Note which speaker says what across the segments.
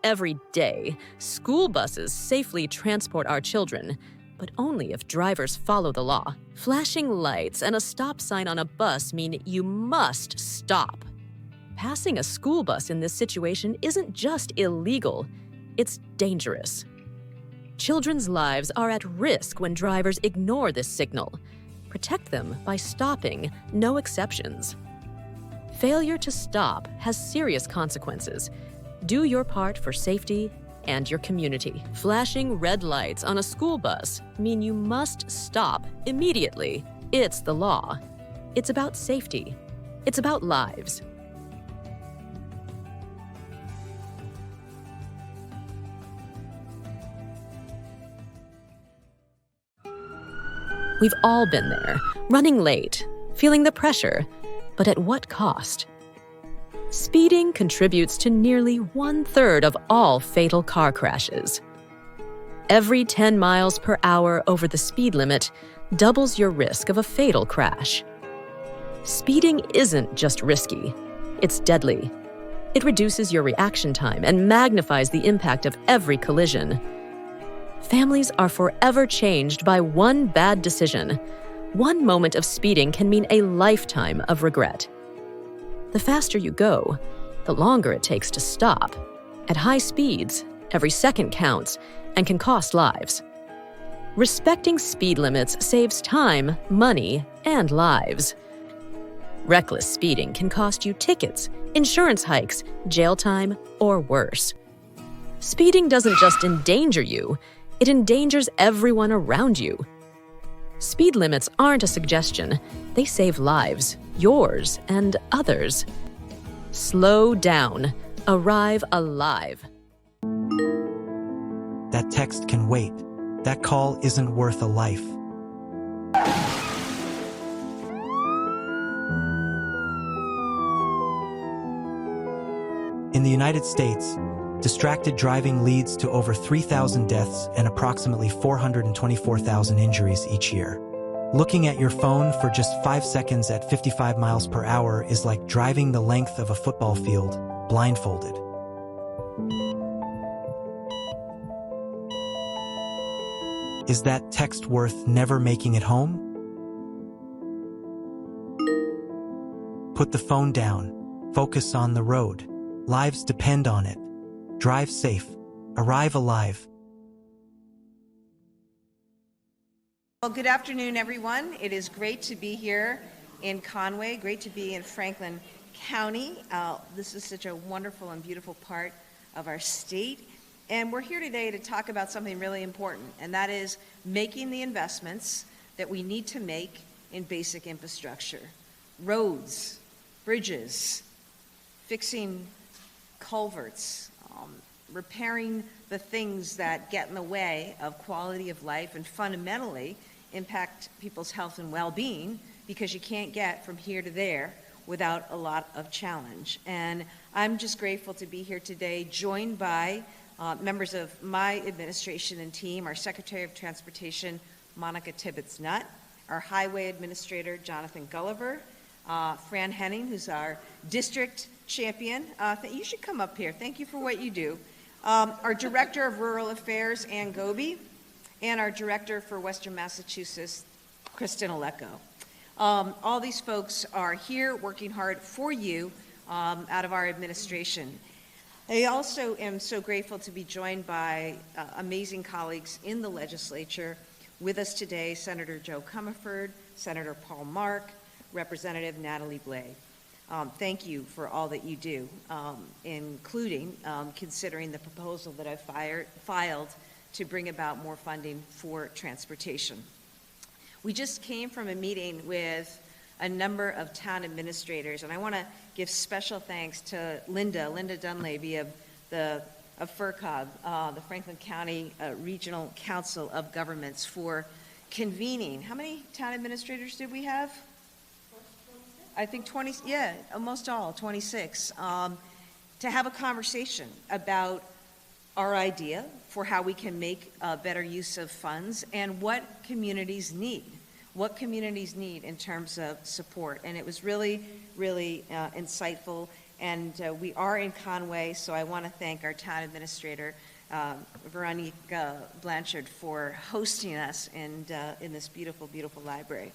Speaker 1: every day. School buses safely transport our children, but only if drivers follow the law. Flashing lights and a stop sign on a bus mean you must stop. Passing a school bus in this situation isn't just illegal, it's dangerous. Children's lives are at risk when drivers ignore this signal. Protect them by stopping, no exceptions. Failure to stop has serious consequences. Do your part for safety and your community. Flashing red lights on a school bus mean you must stop immediately. It's the law. It's about safety. It's about lives. We've all been there, running late, feeling the pressure, but at what cost? Speeding contributes to nearly 1/3 of all fatal car crashes. Every 10 miles per hour over the speed limit doubles your risk of a fatal crash. Speeding isn't just risky, it's deadly. It reduces your reaction time and magnifies the impact of every collision. Families are forever changed by one bad decision. One moment of speeding can mean a lifetime of regret. The faster you go, the longer it takes to stop. At high speeds, every second counts and can cost lives. Respecting speed limits saves time, money, and lives. Reckless speeding can cost you tickets, insurance hikes, jail time, or worse. Speeding doesn't just endanger you, it endangers everyone around you. Speed limits aren't a suggestion. They save lives, yours and others. Slow down. Arrive alive.
Speaker 2: That text can wait. That call isn't worth a life. In the United States, distracted driving leads to over 3,000 deaths and approximately 424,000 injuries each year. Looking at your phone for just 5 seconds at 55 miles per hour is like driving the length of a football field, blindfolded. Is that text worth never making it home? Put the phone down. Focus on the road. Lives depend on it. Drive safe. Arrive alive.
Speaker 3: Well, good afternoon, everyone. It is great to be here in Conway, great to be in Franklin County. This is such a wonderful and beautiful part of our state. And we're here today to talk about something really important, and that is making the investments that we need to make in basic infrastructure. Roads, bridges, fixing culverts, repairing the things that get in the way of quality of life and fundamentally impact people's health and well-being, because you can't get from here to there without a lot of challenge. And I'm just grateful to be here today, joined by members of my administration and team, our Secretary of Transportation, Monica Tibbits-Nutt, our Highway Administrator, Jonathan Gulliver, Fran Henning, who's our district champion. You should come up here. Thank you for what you do. Our Director of Rural Affairs, Ann Goby, and our Director for Western Massachusetts, Kristen Aleko. All these folks are here working hard for you out of our administration. I also am so grateful to be joined by amazing colleagues in the legislature. With us today, Senator Joe Comerford, Senator Paul Mark, Representative Natalie Blais. Thank you for all that you do, including considering the proposal that I filed to bring about more funding for transportation. We just came from a meeting with a number of town administrators, and I want to give special thanks to Linda Dunleavy of FERCOG, the Franklin County Regional Council of Governments, for convening. How many town administrators did we have? I think 20, yeah, almost all, 26, to have a conversation about our idea for how we can make better use of funds and what communities need in terms of support. And it was really, really insightful. and we are in Conway, so I want to thank our town administrator, Veronique Blanchard, for hosting us in this beautiful, beautiful library.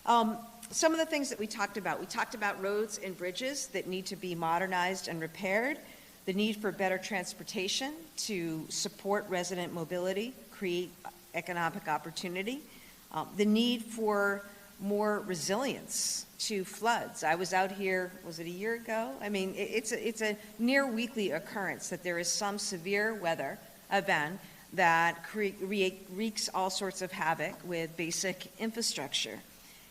Speaker 3: Some of the things that we talked about roads and bridges that need to be modernized and repaired, the need for better transportation to support resident mobility, create economic opportunity, the need for more resilience to floods. I was out here, was it a year ago? I mean, it's a near weekly occurrence that there is some severe weather event that wreaks all sorts of havoc with basic infrastructure.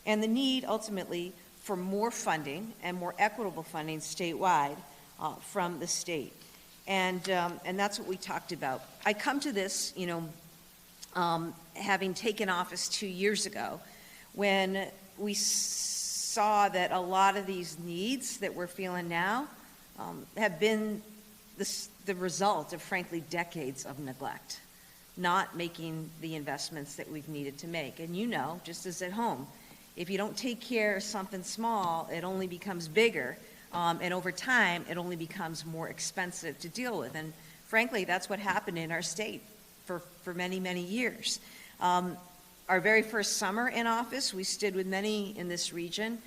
Speaker 3: And the need ultimately for more funding and more equitable funding statewide from the state. And that's what we talked about. I come to this, having taken office 2 years ago, when we saw that a lot of these needs that we're feeling now have been the result of, frankly, decades of neglect, not making the investments that we've needed to make. And just as at home, if you don't take care of something small, it only becomes bigger, and over time, it only becomes more expensive to deal with. And frankly, that's what happened in our state for many, many years. Our very first summer in office, we stood with many in this region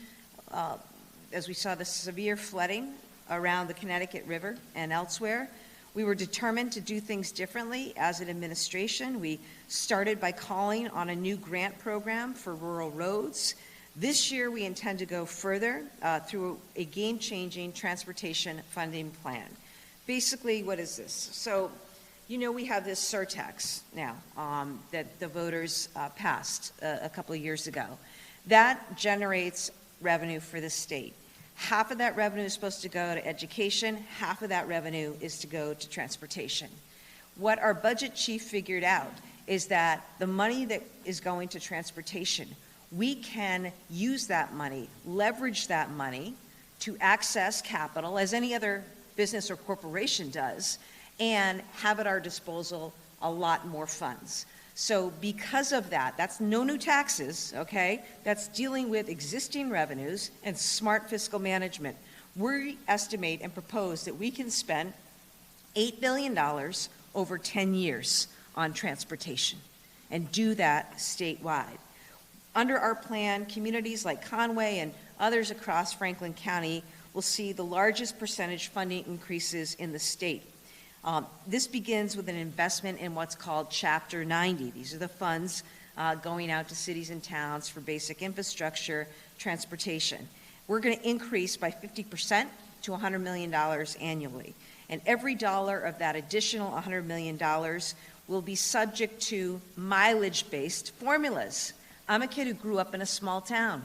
Speaker 3: as we saw the severe flooding around the Connecticut River and elsewhere. We were determined to do things differently as an administration. We started by calling on a new grant program for rural roads. This year, we intend to go further through a game-changing transportation funding plan. Basically, what is this? So, we have this surtax now that the voters passed a couple of years ago. That generates revenue for the state. Half of that revenue is supposed to go to education, half of that revenue is to go to transportation. What our budget chief figured out is that the money that is going to transportation, we can use that money, leverage that money to access capital, as any other business or corporation does, and have at our disposal a lot more funds. So because of that, that's no new taxes, okay? That's dealing with existing revenues and smart fiscal management. We estimate and propose that we can spend $8 billion over 10 years on transportation and do that statewide. Under our plan, communities like Conway and others across Franklin County will see the largest percentage funding increases in the state. This begins with an investment in what's called Chapter 90. These are the funds going out to cities and towns for basic infrastructure, transportation. We're going to increase by 50% to $100 million annually. And every dollar of that additional $100 million will be subject to mileage-based formulas. I'm a kid who grew up in a small town,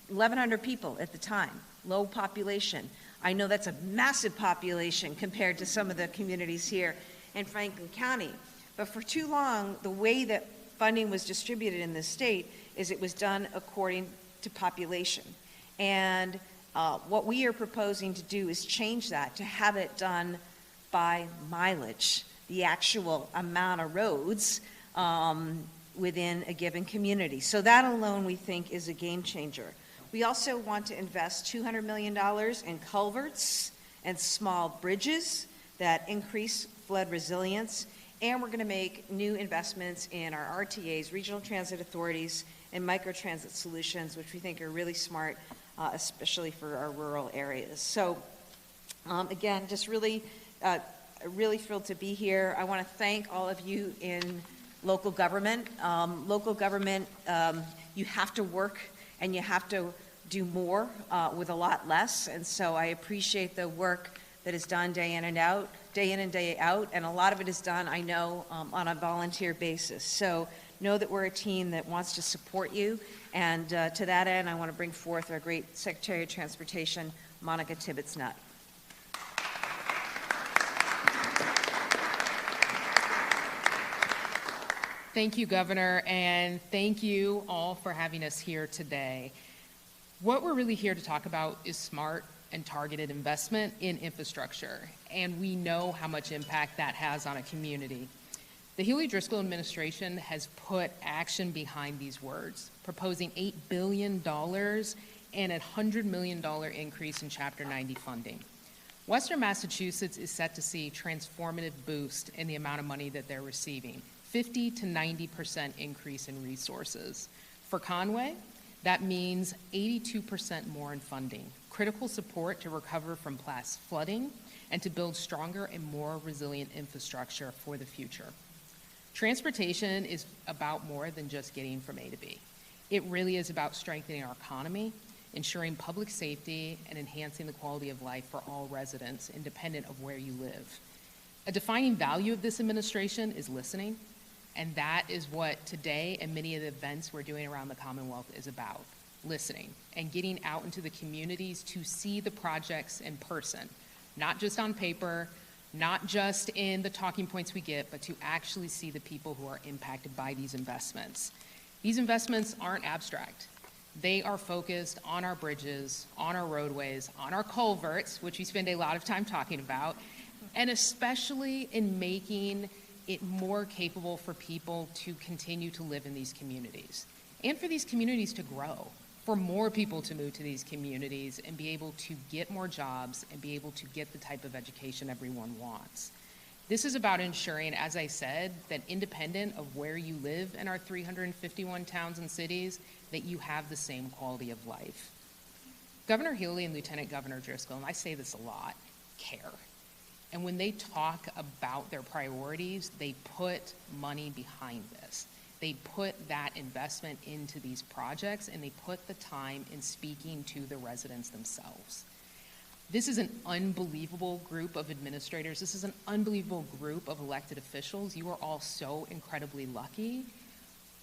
Speaker 3: 1,100 people at the time, low population. I know that's a massive population compared to some of the communities here in Franklin County. But for too long, the way that funding was distributed in this state is it was done according to population. And what we are proposing to do is change that, to have it done by mileage, the actual amount of roads within a given community. So that alone, we think, is a game changer. We also want to invest $200 million in culverts and small bridges that increase flood resilience, and we're going to make new investments in our RTAs, regional transit authorities, and microtransit solutions, which we think are really smart, especially for our rural areas. So again, just really thrilled to be here. I want to thank all of you in local government. You have to work and you have to do more with a lot less, and so I appreciate the work that is done day in and day out, and a lot of it is done, I know, on a volunteer basis. So know that we're a team that wants to support you, and to that end, I want to bring forth our great Secretary of Transportation, Monica Tibbits-Nutt.
Speaker 4: Thank you, Governor, and thank you all for having us here today. What we're really here to talk about is smart and targeted investment in infrastructure, and we know how much impact that has on a community. The Healey-Driscoll administration has put action behind these words, proposing $8 billion and a $100 million increase in Chapter 90 funding. Western Massachusetts is set to see transformative boost in the amount of money that they're receiving, 50 to 90% increase in resources. For Conway, that means 82% more in funding, critical support to recover from past flooding, and to build stronger and more resilient infrastructure for the future. Transportation is about more than just getting from A to B. It really is about strengthening our economy, ensuring public safety, and enhancing the quality of life for all residents, independent of where you live. A defining value of this administration is listening, and that is what today and many of the events we're doing around the Commonwealth is about, listening and getting out into the communities to see the projects in person, not just on paper, not just in the talking points we get, but to actually see the people who are impacted by these investments. These investments aren't abstract. They are focused on our bridges, on our roadways, on our culverts, which we spend a lot of time talking about, and especially in making it more capable for people to continue to live in these communities, and for these communities to grow, for more people to move to these communities and be able to get more jobs and be able to get the type of education everyone wants. This is about ensuring, as I said, that independent of where you live in our 351 towns and cities, that you have the same quality of life. Governor Healey and Lieutenant Governor Driscoll, and I say this a lot, care. And when they talk about their priorities, they put money behind this. They put that investment into these projects, and they put the time in speaking to the residents themselves. This is an unbelievable group of administrators. This is an unbelievable group of elected officials. You are all so incredibly lucky,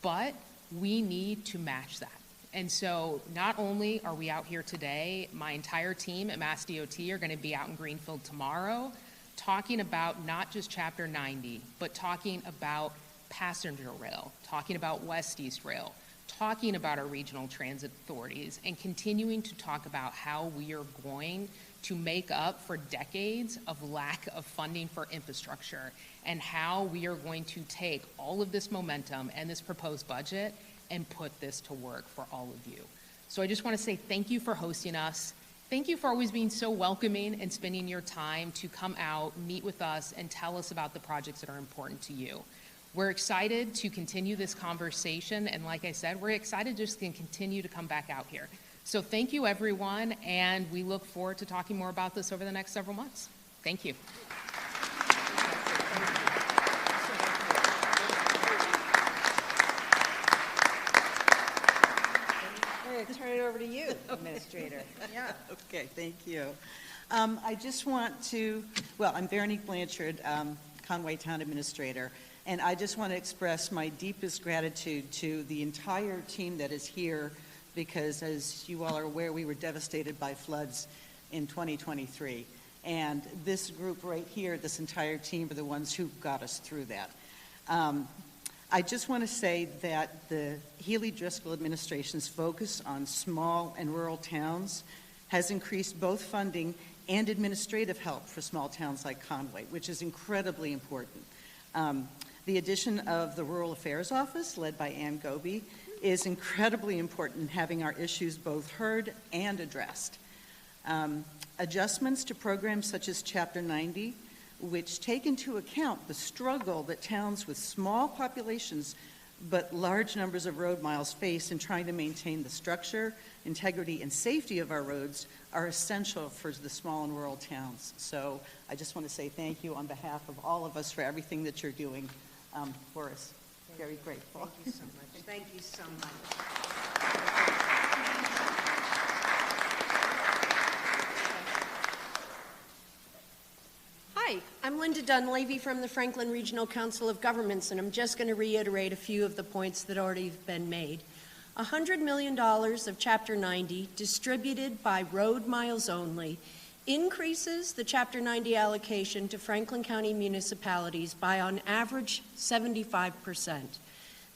Speaker 4: but we need to match that. And so not only are we out here today, my entire team at Mass DOT are going to be out in Greenfield tomorrow talking about not just Chapter 90, but talking about passenger rail, talking about West East Rail, talking about our regional transit authorities, and continuing to talk about how we are going to make up for decades of lack of funding for infrastructure, and how we are going to take all of this momentum and this proposed budget and put this to work for all of you. So I just want to say thank you for hosting us. Thank you for always being so welcoming and spending your time to come out, meet with us, and tell us about the projects that are important to you. We're excited to continue this conversation, and like I said, we're excited just to continue to come back out here. So thank you, everyone, and we look forward to talking more about this over the next several months. Thank you.
Speaker 3: Turn it over to you, Administrator.
Speaker 5: Yeah. Okay, thank you. I just want to, I'm Veronique Blanchard, Conway Town Administrator, and I just want to express my deepest gratitude to the entire team that is here, because as you all are aware, we were devastated by floods in 2023. And this group right here, this entire team, are the ones who got us through that. I just want to say that the Healey-Driscoll administration's focus on small and rural towns has increased both funding and administrative help for small towns like Conway, which is incredibly important. The addition of the Rural Affairs Office, led by Ann Goby, is incredibly important in having our issues both heard and addressed. Adjustments to programs such as Chapter 90, which take into account the struggle that towns with small populations but large numbers of road miles face in trying to maintain the structure, integrity, and safety of our roads, are essential for the small and rural towns. So I just want to say thank you on behalf of all of us for everything that you're doing for us. Very grateful.
Speaker 3: Thank you so much. Thank you so much.
Speaker 6: Hi, I'm Linda Dunleavy from the Franklin Regional Council of Governments, and I'm just going to reiterate a few of the points that already have been made. $100 million of Chapter 90, distributed by road miles only, increases the Chapter 90 allocation to Franklin County municipalities by, on average, 75%.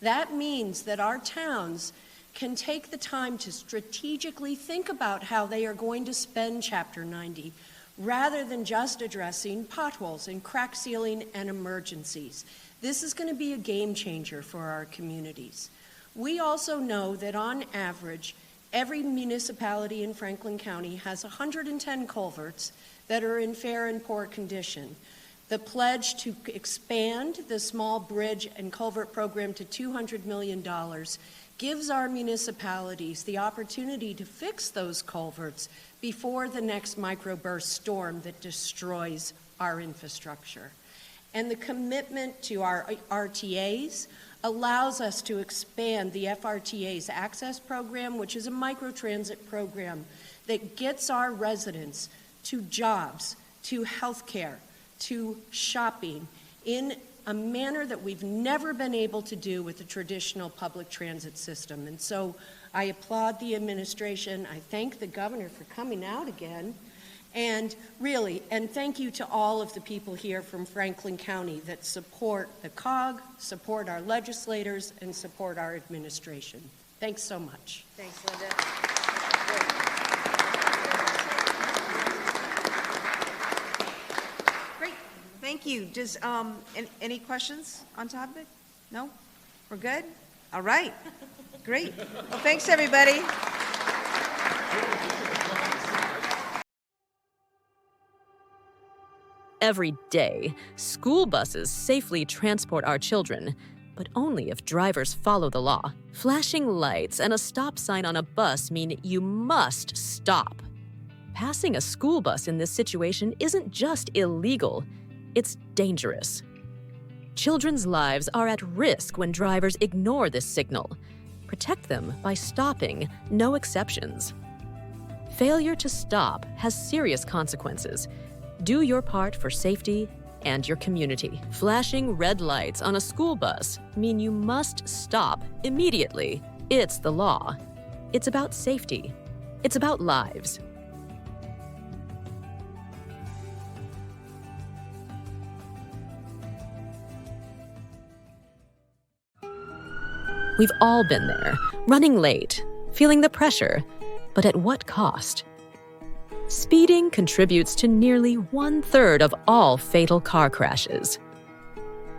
Speaker 6: That means that our towns can take the time to strategically think about how they are going to spend Chapter 90, rather than just addressing potholes and crack sealing and emergencies. This is going to be a game changer for our communities. We also know that on average, Every municipality in Franklin County has 110 culverts that are in fair and poor condition. The pledge to expand the small bridge and culvert program to $200 million gives our municipalities the opportunity to fix those culverts before the next microburst storm that destroys our infrastructure. And the commitment to our RTAs allows us to expand the FRTA's access program, which is a microtransit program that gets our residents to jobs, to health care, to shopping in a manner that we've never been able to do with the traditional public transit system. And so I applaud the administration. I thank the governor for coming out again. And really, and thank you to all of the people here from Franklin County that support the COG, support our legislators, and support our administration. Thanks so much.
Speaker 3: Thanks, Linda. Great, thank you. Does, any questions on topic? No? We're good? All right, great. Well, thanks, everybody.
Speaker 1: Every day, school buses safely transport our children, but only if drivers follow the law. Flashing lights and a stop sign on a bus mean you must stop. Passing a school bus in this situation isn't just illegal, it's dangerous. Children's lives are at risk when drivers ignore this signal. Protect them by stopping, no exceptions. Failure to stop has serious consequences. Do your part for safety and your community. Flashing red lights on a school bus mean you must stop immediately. It's the law. It's about safety. It's about lives. We've all been there, running late, feeling the pressure, but at what cost? Speeding contributes to nearly 1/3 of all fatal car crashes.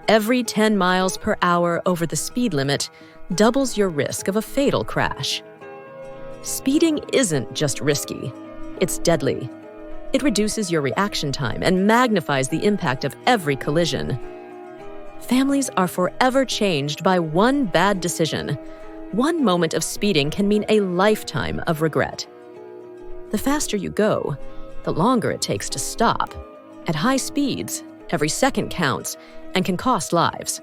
Speaker 1: Every 10 miles per hour over the speed limit doubles your risk of a fatal crash. Speeding isn't just risky, it's deadly. It reduces your reaction time and magnifies the impact of every collision. Families are forever changed by one bad decision. One moment of speeding can mean a lifetime of regret. The faster you go, the longer it takes to stop. At high speeds, every second counts and can cost lives.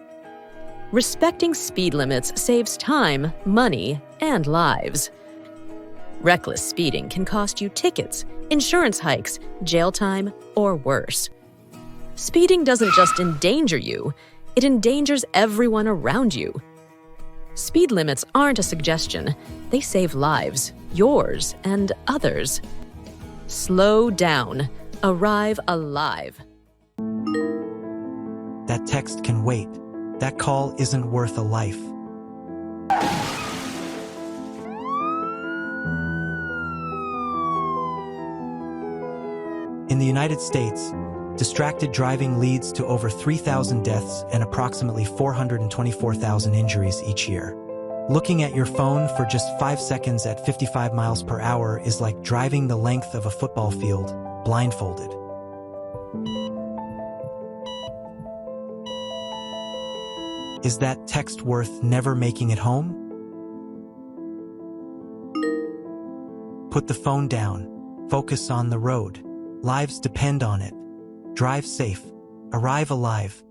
Speaker 1: Respecting speed limits saves time, money, and lives. Reckless speeding can cost you tickets, insurance hikes, jail time, or worse. Speeding doesn't just endanger you, it endangers everyone around you. Speed limits aren't a suggestion, they save lives, yours and others. Slow down. Arrive alive.
Speaker 2: That text can wait. That call isn't worth a life. In the United States, distracted driving leads to over 3,000 deaths and approximately 424,000 injuries each year. Looking at your phone for just 5 seconds at 55 miles per hour is like driving the length of a football field, blindfolded. Is that text worth never making it home? Put the phone down. Focus on the road. Lives depend on it. Drive safe. Arrive alive.